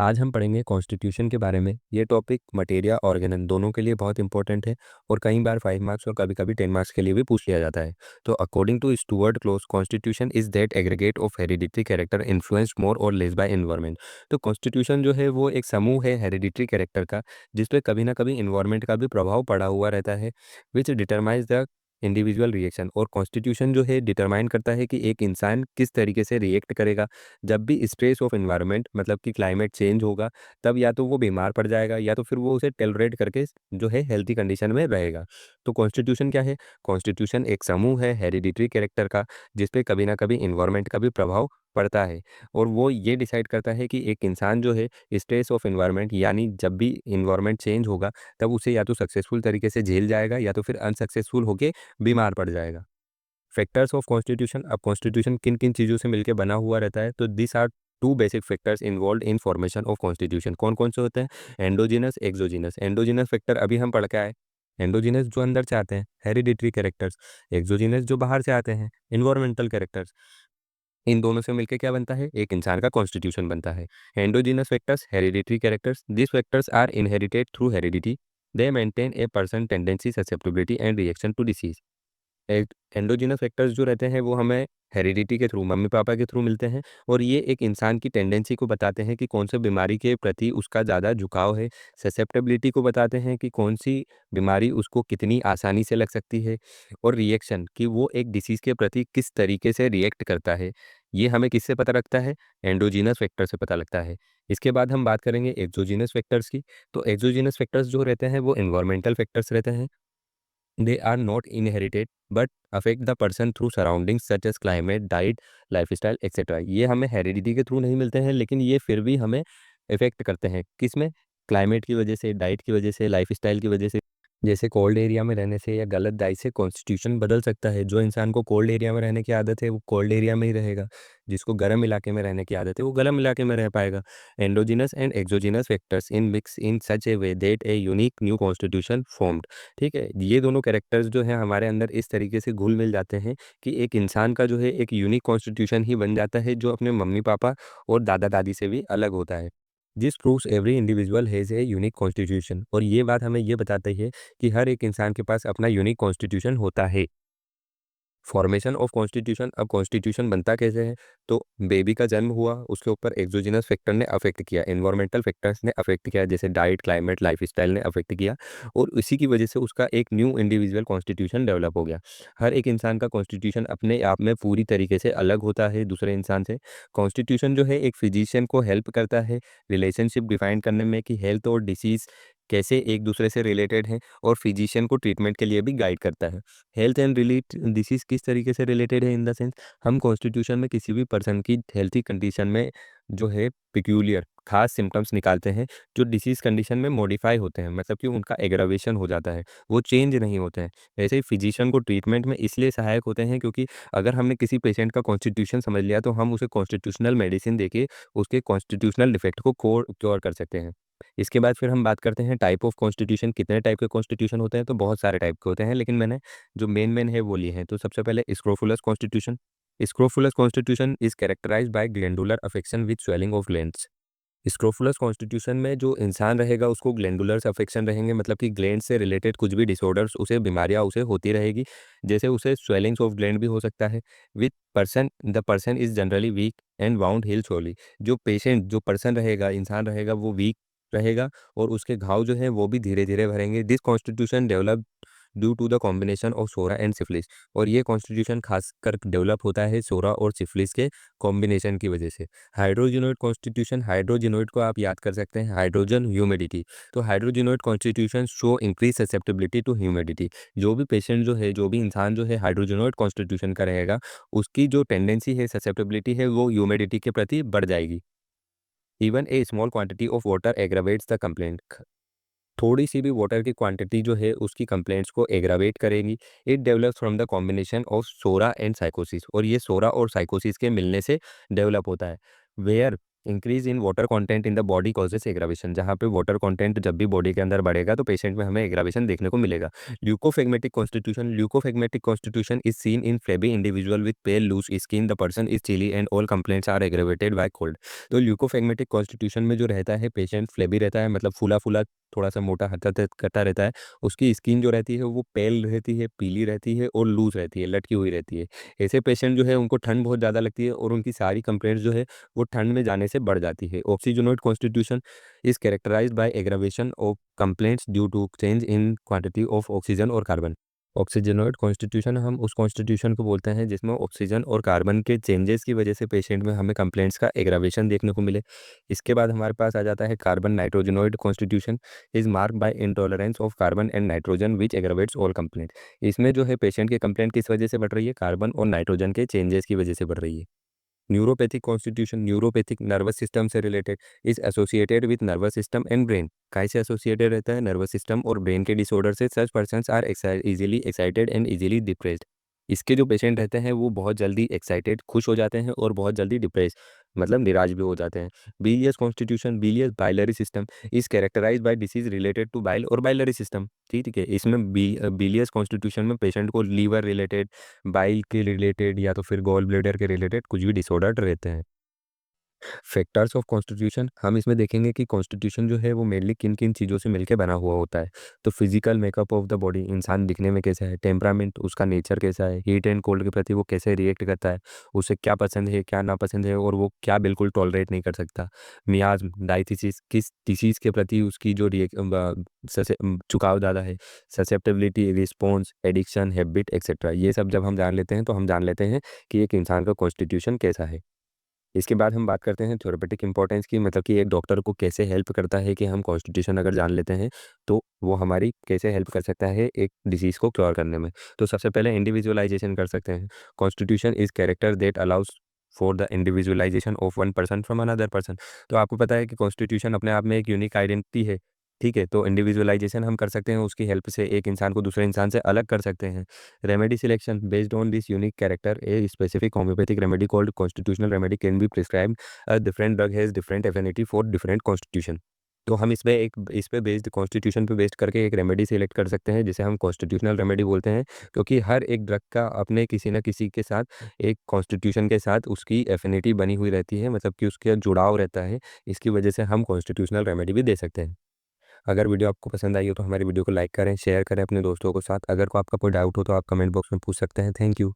आज हम पढ़ेंगे कॉन्स्टिट्यूशन के बारे में। ये टॉपिक मटेरिया ऑर्गेनन दोनों के लिए बहुत इंपॉर्टेंट है और कई बार 5 मार्क्स और कभी कभी 10 मार्क्स के लिए भी पूछ लिया जाता है। तो according to Stuart Close constitution is that aggregate of hereditary character influenced more or less by environment. तो कॉन्स्टिट्यूशन जो है वो एक समूह है हेरिडिटरी कैरेक्टर का, जिसपे कभी ना कभी इन्वायरमेंट का भी प्रभाव पड़ा हुआ रहता है, विच डिटरमाइज द इंडिविजुअल रिएक्शन। और कॉन्स्टिट्यूशन जो है डिटरमाइन करता है कि एक इंसान किस तरीके से रिएक्ट करेगा जब भी स्ट्रेस ऑफ एनवायरनमेंट मतलब कि क्लाइमेट चेंज होगा। तब या तो वो बीमार पड़ जाएगा या तो फिर वो उसे टॉलरेट करके जो है हेल्थी कंडीशन में रहेगा। तो कॉन्स्टिट्यूशन क्या है? कॉन्स्टिट्यूशन एक समूह है हेरिडिटरी कैरेक्टर का, जिसपे कभी ना कभी इन्वायरमेंट का भी प्रभाव पड़ता है। और वो ये डिसाइड करता है कि एक इंसान जो है स्ट्रेस ऑफ एनवायरनमेंट यानी जब भी इन्वायरमेंट चेंज होगा तब उसे या तो सक्सेसफुल तरीके से झेल जाएगा या तो फिर अनसक्सेसफुल होके बीमार पड़ जाएगा। Factors of constitution. अब कॉन्स्टिट्यूशन किन किन चीज़ों से मिलकर बना हुआ रहता है? तो this are two basic factors involve in formation of constitution. कौन कौन से होते हैं? Endogenous, exogenous. एंडोजिनस फैक्टर अभी हम पढ़ के आए। एंडोजिनस जो अंदर से आते हैं, हेरिडिटरी कैरेक्टर्स। एक्सोजिनस जो बाहर से आते हैं, इन्वायरमेंटल कैरेक्टर्स। इन दोनों से मिलकर क्या बनता है? एक इंसान का कॉन्स्टिट्यूशन बनता है। Endogenous factors, hereditary characters. This factors are inherited through heredity. They maintain a person tendency, susceptibility and reaction to disease. Endogenous factors जो रहते हैं वो हमें हेरिडिटी के थ्रू, मम्मी पापा के थ्रू मिलते हैं। और ये एक इंसान की टेंडेंसी को बताते हैं कि कौन से बीमारी के प्रति उसका ज़्यादा झुकाव है। ससेप्टेबिलिटी को बताते हैं कि कौन सी बीमारी उसको कितनी आसानी से लग सकती है। और रिएक्शन कि वो एक डिसीज़ के प्रति किस तरीके से रिएक्ट करता है, ये हमें किससे पता लगता है? एंडोजिनस फैक्टर से पता लगता है। इसके बाद हम बात करेंगे एक्सोजिनस फैक्टर्स की। तो एक्सोजिनस फैक्टर्स जो रहते हैं वो एनवायरमेंटल फैक्टर्स रहते हैं। They are not inherited but affect the person through surroundings such as climate, diet, lifestyle, etc. ये हमें हेरिडिटी के थ्रू नहीं मिलते हैं, लेकिन ये फिर भी हमें इफेक्ट करते हैं। किसमें? क्लाइमेट की वजह से, डाइट की वजह से, लाइफस्टाइल की वजह से। जैसे कोल्ड एरिया में रहने से या गलत डाइट से कॉन्स्टिट्यूशन बदल सकता है। जो इंसान को कोल्ड एरिया में रहने की आदत है वो कोल्ड एरिया में ही रहेगा। जिसको गर्म इलाके में रहने की आदत है वो गर्म इलाके में रह पाएगा। Endogenous and exogenous factors in mix in such A way that a unique new constitution formed. ठीक है, ये दोनों कैरेक्टर्स जो हैं हमारे अंदर इस तरीके से घुल मिल जाते हैं कि एक इंसान का जो है एक यूनिक कॉन्स्टिट्यूशन ही बन जाता है, जो अपने मम्मी पापा और दादा दादी से भी अलग होता है। This proves every individual has a unique constitution. और ये बात हमें ये बताती है कि हर एक इंसान के पास अपना यूनिक कॉन्स्टिट्यूशन होता है। Formation of constitution. अब कॉन्स्टिट्यूशन बनता कैसे है? तो बेबी का जन्म हुआ, उसके ऊपर एक्सोजिनस फैक्टर ने अफेक्ट किया, एनवायरमेंटल फैक्टर्स ने अफेक्ट किया, जैसे डाइट, क्लाइमेट, लाइफस्टाइल ने अफेक्ट किया। और इसी की वजह से उसका एक न्यू इंडिविजुअल कॉन्स्टिट्यूशन डेवलप हो गया। हर एक इंसान का कॉन्स्टिट्यूशन अपने आप में पूरी तरीके से अलग होता है दूसरे इंसान से। कॉन्स्टिट्यूशन जो है एक फिजिशियन को हेल्प करता है रिलेशनशिप डिफाइन करने में कि हेल्थ और डिसीज कैसे एक दूसरे से रिलेटेड हैं, और फिजिशियन को ट्रीटमेंट के लिए भी गाइड करता है। हेल्थ एंड रिलेट डिसीज़ किस तरीके से रिलेटेड है? इन द सेंस हम कॉन्स्टिट्यूशन में किसी भी पर्सन की हेल्थी कंडीशन में जो है पिक्यूलियर खास सिम्टम्स निकालते हैं, जो डिसीज़ कंडीशन में मॉडिफाई होते हैं, मतलब कि उनका एग्रावेशन हो जाता है, वो चेंज नहीं होते हैं। ऐसे ही फिजिशियन को ट्रीटमेंट में इसलिए सहायक होते हैं क्योंकि अगर हमने किसी पेशेंट का कॉन्स्टिट्यूशन समझ लिया तो हम उसे कॉन्स्टिट्यूशनल मेडिसिन देके उसके कॉन्स्टिट्यूशनल डिफेक्ट को क्योर कर सकते हैं। इसके बाद फिर हम बात करते हैं टाइप ऑफ कॉन्स्टिट्यूशन। कितने टाइप के कॉन्स्टिट्यूशन होते हैं? तो बहुत सारे टाइप के होते हैं, लेकिन मैंने जो मेन है वो लिए हैं। तो सबसे पहले scrofulous constitution. Scrofulous constitution is characterized by glandular affection with swelling of glands. Scrofulous constitution में जो इंसान रहेगा उसको ग्लैंडुलर अफेक्शन रहेंगे, मतलब कि ग्लैंड से रिलेटेड कुछ भी डिसऑर्डर्स उसे बीमारियां उसे होती रहेगी। जैसे उसे स्वेलिंग्स ऑफ ग्लैंड भी हो सकता है। With person the person is generally weak and wound heal slowly. जो पेशेंट जो पर्सन रहेगा, इंसान रहेगा, वो वीक रहेगा और उसके घाव जो है वो भी धीरे धीरे भरेंगे। This constitution develop due to the combination of psora and syphilis. और ये कॉन्स्टिट्यूशन खासकर डेवलप होता है सोरा और सिफिलिस के कॉम्बिनेशन की वजह से। हाइड्रोजिनोइड कॉन्स्टिट्यूशन। हाइड्रोजिनोइड को आप याद कर सकते हैं हाइड्रोजन ह्यूमिडिटी। तो hydrogenoid constitution show increase susceptibility to humidity. जो भी पेशेंट जो है, जो भी इंसान जो है हाइड्रोजिनोइड कॉन्स्टिट्यूशन का रहेगा, उसकी जो टेंडेंसी है, ससेप्टेबिलिटी है, वो ह्यूमिडिटी के प्रति बढ़ जाएगी। Even a small quantity of water aggravates the complaint. थोड़ी सी भी वाटर की क्वांटिटी जो है उसकी कंप्लेंट्स को एग्रावेट करेगी। It develops from the combination of psora and sycosis. और ये सोरा और साइकोसिस के मिलने से डेवलप होता है। Where increase in water content in the body causes aggravation, जहाँ पे वाटर कंटेंट जब भी बॉडी के अंदर बढ़ेगा तो पेशेंट में हमें एग्रावेशन देखने को मिलेगा। Leucophlegmatic constitution is seen in flabby individual with pale loose skin, the person is chilly and all complaints are aggravated by cold. तो ल्यूकोफेगमेटिक कॉन्स्टिट्यूशन में जो रहता है पेशेंट फ्लेबी रहता है, मतलब फूला फूला थोड़ा सा मोटा हरकत करता रहता है। उसकी स्किन जो रहती है वो पेल रहती है, पीली रहती है और लूज रहती है, लटकी हुई रहती है। ऐसे पेशेंट जो है उनको ठंड बहुत ज़्यादा लगती है और उनकी सारी कंप्लेंट्स जो है वो ठंड में जाने से बढ़ जाती है। Oxygenoid constitution is characterized by aggravation of complaints due to change in quantity of oxygen और कार्बन। ऑक्सीजनोइड कॉन्स्टिट्यूशन हम उस कॉन्स्टिट्यूशन को बोलते हैं जिसमें ऑक्सीजन और कार्बन के चेंजेस की वजह से पेशेंट में हमें कंप्लेंट्स का एग्रावेशन देखने को मिले। इसके बाद हमारे पास आ जाता है carbon nitrogenoid constitution is marked by intolerance of carbon and nitrogen which aggravates all complaint. इसमें जो है पेशेंट की कंप्लेंट किस वजह से बढ़ रही है, कार्बन और नाइट्रोजन के चेंजेस की वजह से बढ़ रही है। Neuropathic constitution, neuropathic nervous system से related, is associated with nervous system and brain. कैसे एसोसिएटेड रहता है, नर्वस सिस्टम और ब्रेन के डिसऑर्डर से। Such persons are easily excited and easily depressed. इसके जो पेशेंट रहते हैं वो बहुत जल्दी एक्साइटेड खुश हो जाते हैं और बहुत जल्दी डिप्रेस मतलब निराश भी हो जाते हैं। Bilious constitution, bilious biliary system is characterize by disease related to bile और बाइलरी सिस्टम। ठीक है, इसमें बीलियस कॉन्स्टिट्यूशन में पेशेंट को लीवर रिलेटेड, बाइल के रिलेटेड या तो फिर गॉल ब्लेडर के रिलेटेड कुछ भी डिसऑर्डर रहते हैं। फैक्टर्स ऑफ कॉन्स्टिट्यूशन, हम इसमें देखेंगे कि कॉन्स्टिट्यूशन जो है वो मेनली किन किन चीज़ों से मिलकर बना हुआ होता है। तो physical makeup of the body, इंसान दिखने में कैसा है, टेम्परामेंट उसका नेचर कैसा है, हीट एंड कोल्ड के प्रति वो कैसे रिएक्ट करता है, उसे क्या पसंद है क्या नापसंद है और वो क्या बिल्कुल टॉलरेट नहीं कर सकता। मियाज डायथिसिस, किस डिसीज़ के प्रति उसकी जो झुकाव ज़्यादा है, susceptibility, response, addiction, habit etcetera. ये सब जब हम जान लेते हैं तो हम जान लेते हैं कि एक इंसान का कॉन्स्टिट्यूशन कैसा है। इसके बाद हम बात करते हैं थ्योरेपेटिक इंपॉर्टेंस की, मतलब कि एक डॉक्टर को कैसे हेल्प करता है कि हम कॉन्स्टिट्यूशन अगर जान लेते हैं तो वो हमारी कैसे हेल्प कर सकता है एक डिसीज़ को क्योर करने में। तो सबसे पहले इंडिविजुअलाइजेशन कर सकते हैं। Constitution is character that allows for the individualisation of one person from another person. तो आपको पता है कि कॉन्स्टिट्यूशन अपने आप में एक यूनिक आइडेंटिटी है। ठीक है, तो इंडिविजुअलाइजेशन हम कर सकते हैं, उसकी हेल्प से एक इंसान को दूसरे इंसान से अलग कर सकते हैं। Remedy selection, based on this unique character a specific homeopathic remedy called constitutional remedy can be prescribed. A different drug has different affinity for different constitution. तो हम इसमें एक इस पे बेस्ड कॉन्स्टिट्यूशन पे बेस्ड करके एक रेमेडी सिलेक्ट कर सकते हैं जिसे हम कॉन्स्टिट्यूशनल रेमेडी बोलते हैं, क्योंकि हर एक ड्रग का अपने किसी न किसी के साथ एक कॉन्स्टिट्यूशन के साथ उसकी एफिनिटी बनी हुई रहती है, मतलब कि उसका जुड़ाव रहता है। इसकी वजह से हम कॉन्स्टिट्यूशनल रेमेडी भी दे सकते हैं। अगर वीडियो आपको पसंद आई हो तो हमारी वीडियो को लाइक करें, शेयर करें अपने दोस्तों के साथ। अगर को आपका कोई डाउट हो तो आप कमेंट बॉक्स में पूछ सकते हैं। Thank you.